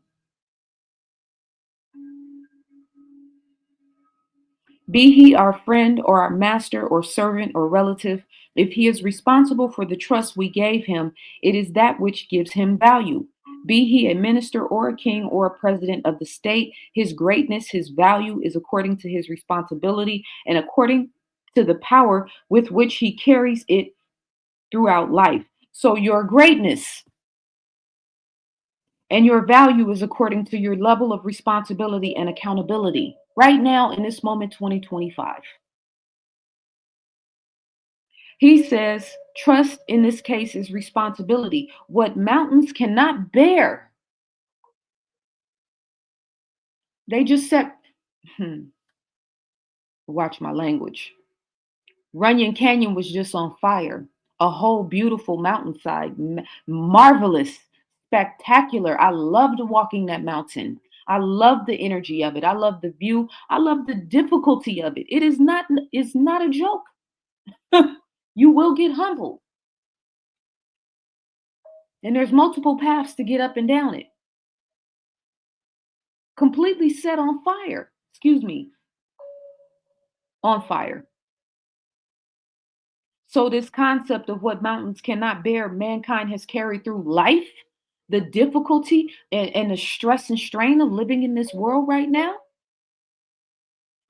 be he our friend or our master or servant or relative, if he is responsible for the trust we gave him, it is that which gives him value. Be he a minister or a king or a president of the state, his greatness, his value is according to his responsibility and according to the power with which he carries it throughout life. So your greatness and your value is according to your level of responsibility and accountability right now in this moment, 2025. He says, trust in this case is responsibility. What mountains cannot bear, they just said, watch my language. Runyon Canyon was just on fire. A whole beautiful mountainside, marvelous, spectacular. I loved walking that mountain. I love the energy of it. I love the view. I love the difficulty of it. It's not a joke. You will get humbled. And there's multiple paths to get up and down it. Completely set on fire. Excuse me, on fire. So, this concept of what mountains cannot bear, mankind has carried through life, the difficulty and the stress and strain of living in this world right now.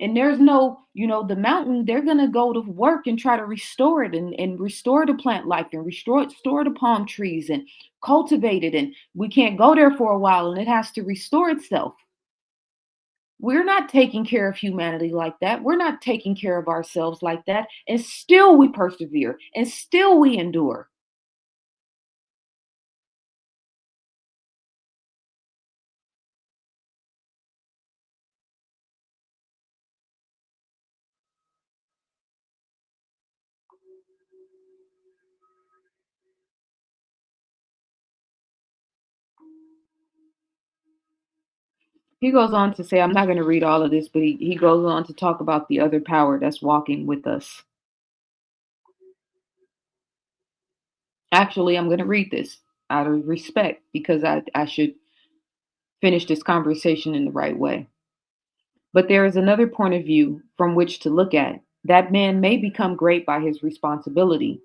And there's no, the mountain, they're going to go to work and try to restore it and restore the plant life and restore the palm trees and cultivate it. And we can't go there for a while and it has to restore itself. We're not taking care of humanity like that. We're not taking care of ourselves like that. And still we persevere and still we endure. He goes on to say, I'm not going to read all of this, but he goes on to talk about the other power that's walking with us. Actually, I'm going to read this out of respect because I should finish this conversation in the right way. But there is another point of view from which to look at. That man may become great by his responsibility.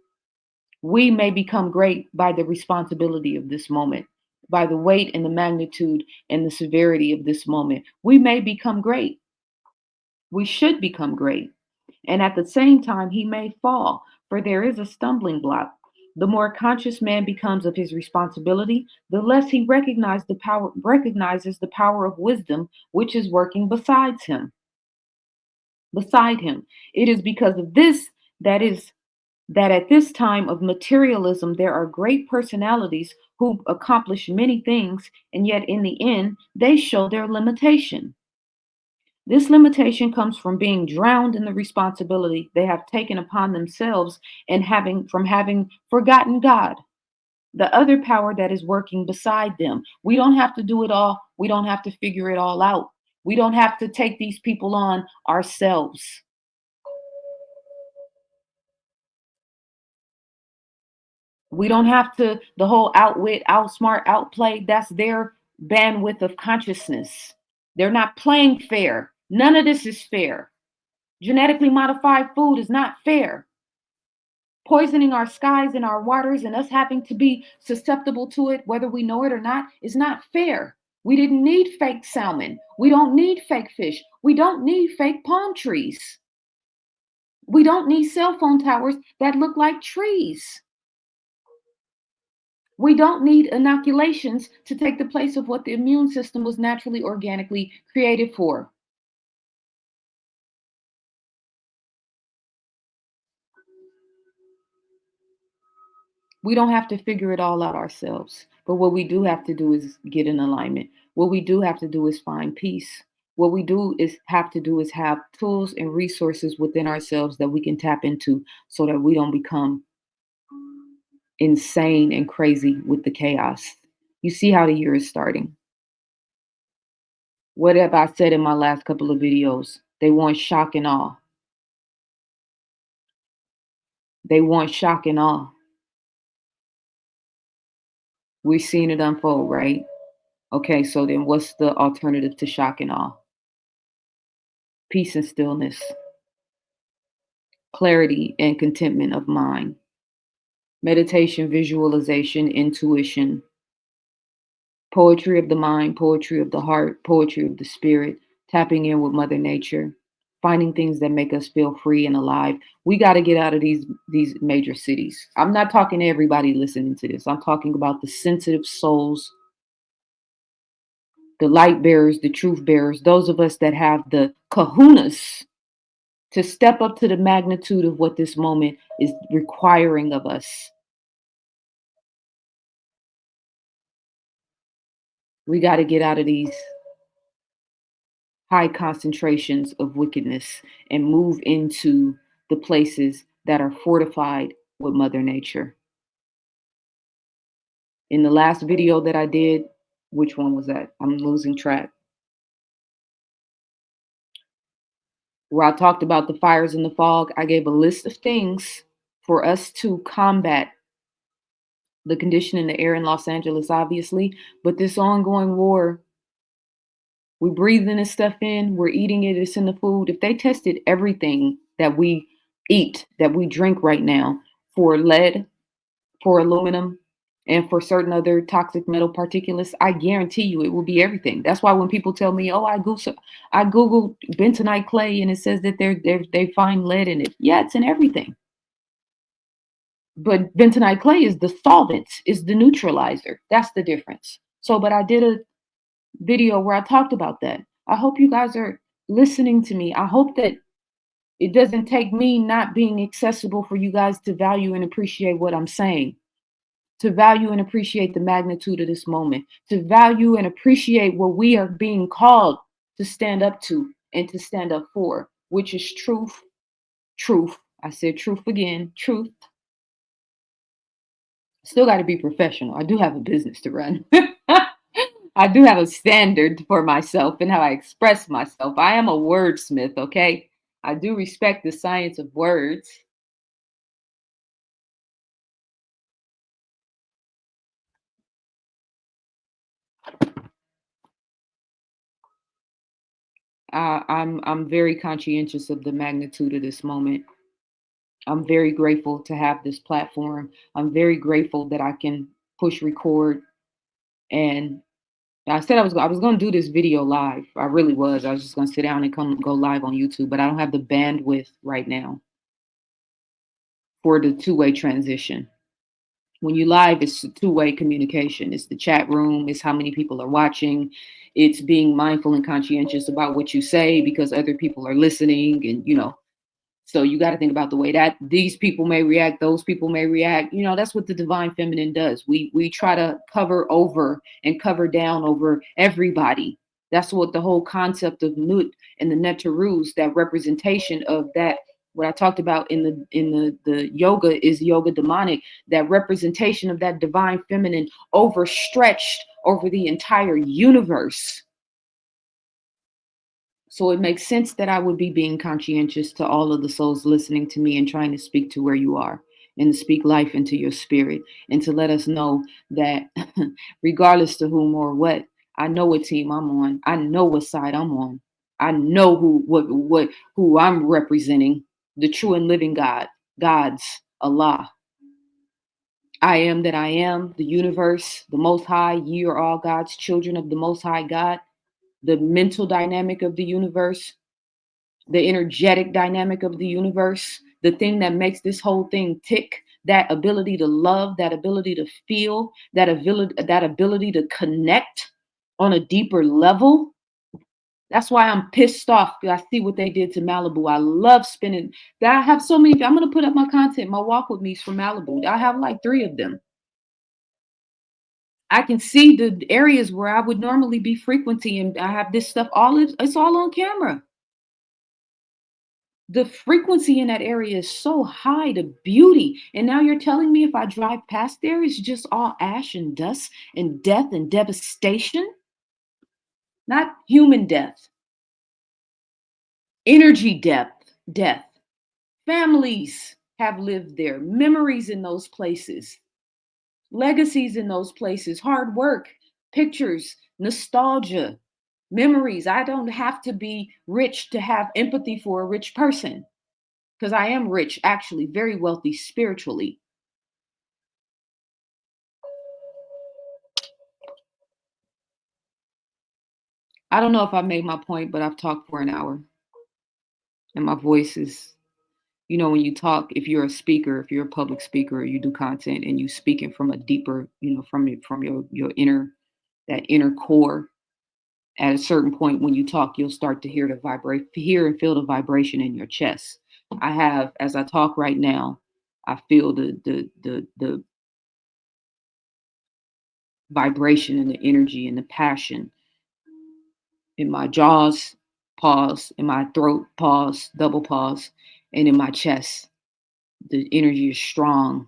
We may become great by the responsibility of this moment, by the weight and the magnitude and the severity of this moment. We may become great. We should become great. And at the same time, he may fall, for there is a stumbling block. The more conscious man becomes of his responsibility, the less he recognizes the power of wisdom which is working beside him. It is because of this that is that at this time of materialism there are great personalities who accomplish many things, and yet in the end they show their limitation. This limitation comes from being drowned in the responsibility they have taken upon themselves and having forgotten God, the other power that is working beside them. We don't have to do it all. We don't have to figure it all out. We don't have to take these people on ourselves. We don't have to, the whole outwit, outsmart, outplay, that's their bandwidth of consciousness. They're not playing fair. None of this is fair. Genetically modified food is not fair. Poisoning our skies and our waters and us having to be susceptible to it, whether we know it or not, is not fair. We didn't need fake salmon. We don't need fake fish. We don't need fake palm trees. We don't need cell phone towers that look like trees. We don't need inoculations to take the place of what the immune system was naturally, organically created for. We don't have to figure it all out ourselves. But what we do have to do is get in alignment. What we do have to do is find peace. What we do is have to do is have tools and resources within ourselves that we can tap into so that we don't become insane and crazy with the chaos. You see how the year is starting. What have I said in my last couple of videos? They want shock and awe. They want shock and awe. We've seen it unfold, right? Okay, so then what's the alternative to shock and awe? Peace and stillness, clarity and contentment of mind, meditation, visualization, intuition, poetry of the mind, poetry of the heart, poetry of the spirit, tapping in with Mother Nature, finding things that make us feel free and alive. We got to get out of these major cities. I'm not talking to everybody listening to this. I'm talking about the sensitive souls, the light bearers, the truth bearers, those of us that have the kahunas to step up to the magnitude of what this moment is requiring of us. We got to get out of these high concentrations of wickedness and move into the places that are fortified with Mother Nature. In the last video that I did, which one was that? I'm losing track. Where I talked about the fires in the fog, I gave a list of things for us to combat the condition in the air in Los Angeles, obviously, but this ongoing war, we breathing this stuff in, we're eating it, it's in the food. If they tested everything that we eat, that we drink right now for lead, for aluminum, and for certain other toxic metal particulates, I guarantee you it will be everything. That's why when people tell me, "Oh, I googled bentonite clay and it says that they find lead in it." Yeah, it's in everything. But bentonite clay is the solvent, is the neutralizer. That's the difference. So, but I did a video where I talked about that. I hope you guys are listening to me. I hope that it doesn't take me not being accessible for you guys to value and appreciate what I'm saying, to value and appreciate the magnitude of this moment, to value and appreciate what we are being called to stand up to and to stand up for, which is truth. Truth. I said truth again, truth. Still got to be professional. I do have a business to run. I do have a standard for myself and how I express myself. I am a wordsmith, okay? I do respect the science of words. I'm very conscientious of the magnitude of this moment. I'm very grateful to have this platform. I'm very grateful that I can push record. And I said I was going to do this video live. I really was. I was just going to sit down and come go live on YouTube, but I don't have the bandwidth right now for the two-way transition. When you live, it's a two-way communication. It's the chat room, it's how many people are watching, it's being mindful and conscientious about what you say because other people are listening, and so you got to think about the way that these people may react, those people may react. That's what the divine feminine does. We try to cover over and cover down over everybody. That's what the whole concept of Nut and the Netarus, that representation of that, what I talked about in the yoga is yoga demonic, that representation of that divine feminine overstretched over the entire universe. So it makes sense that I would be being conscientious to all of the souls listening to me and trying to speak to where you are and to speak life into your spirit and to let us know that regardless to whom or what, I know what team I'm on. I know what side I'm on. I know who I'm representing, the true and living God, God's Allah. I am that I am, the universe, the most high, ye are all God's children of the most high God, the mental dynamic of the universe, the energetic dynamic of the universe, the thing that makes this whole thing tick, that ability to love, that ability to feel, that ability to connect on a deeper level. That's why I'm pissed off because I see what they did to Malibu. I love spending that. I have so many. I'm gonna put up my content, my walk with me's from Malibu. I have like 3 of them. I can see the areas where I would normally be frequenting, and I have this stuff it's all on camera. The frequency in that area is so high, the beauty. And now you're telling me if I drive past there, it's just all ash and dust and death and devastation? Not human death, energy death. Families have lived there, memories in those places, legacies in those places, hard work, pictures, nostalgia, memories. I don't have to be rich to have empathy for a rich person because I am rich, actually, very wealthy spiritually. I don't know if I made my point, but I've talked for an hour and my voice is, when you talk, if you're a speaker, if you're a public speaker, you do content and you speaking from a deeper, from your inner, that inner core. At a certain point when you talk, you'll start to hear and feel the vibration in your chest. I have, as I talk right now, I feel the vibration and the energy and the passion in my jaws, pause, in my throat, pause, double pause, and in my chest. The energy is strong.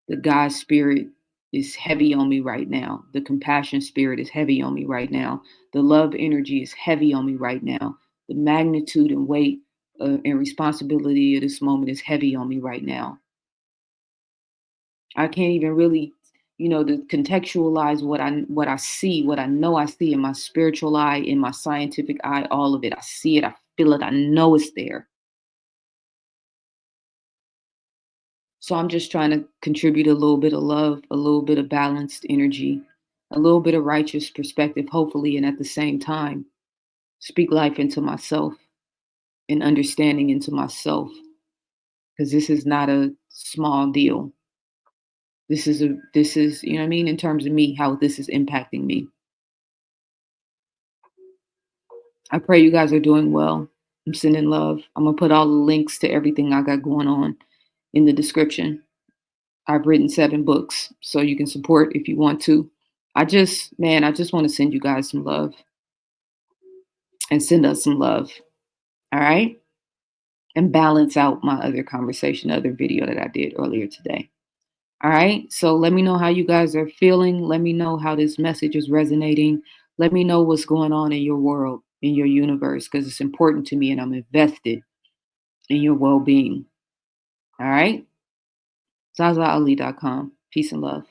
The God spirit is heavy on me right now. The compassion spirit is heavy on me right now. The love energy is heavy on me right now. The magnitude and weight and responsibility of this moment is heavy on me right now. I can't even really, to contextualize what I see, what I know I see in my spiritual eye, in my scientific eye, all of it. I see it, I feel it, I know it's there. So I'm just trying to contribute a little bit of love, a little bit of balanced energy, a little bit of righteous perspective, hopefully, and at the same time, speak life into myself and understanding into myself. Because this is not a small deal. This is, you know what I mean, in terms of me, how this is impacting me. I pray you guys are doing well. I'm sending love. I'm gonna put all the links to everything I got going on in the description. I've written 7 books, so you can support if you want to. I just want to send you guys some love and send us some love. All right. And balance out my other conversation, other video that I did earlier today. All right. So let me know how you guys are feeling. Let me know how this message is resonating. Let me know what's going on in your world, in your universe, because it's important to me and I'm invested in your well being. All right. ZaZaAli.com. Peace and love.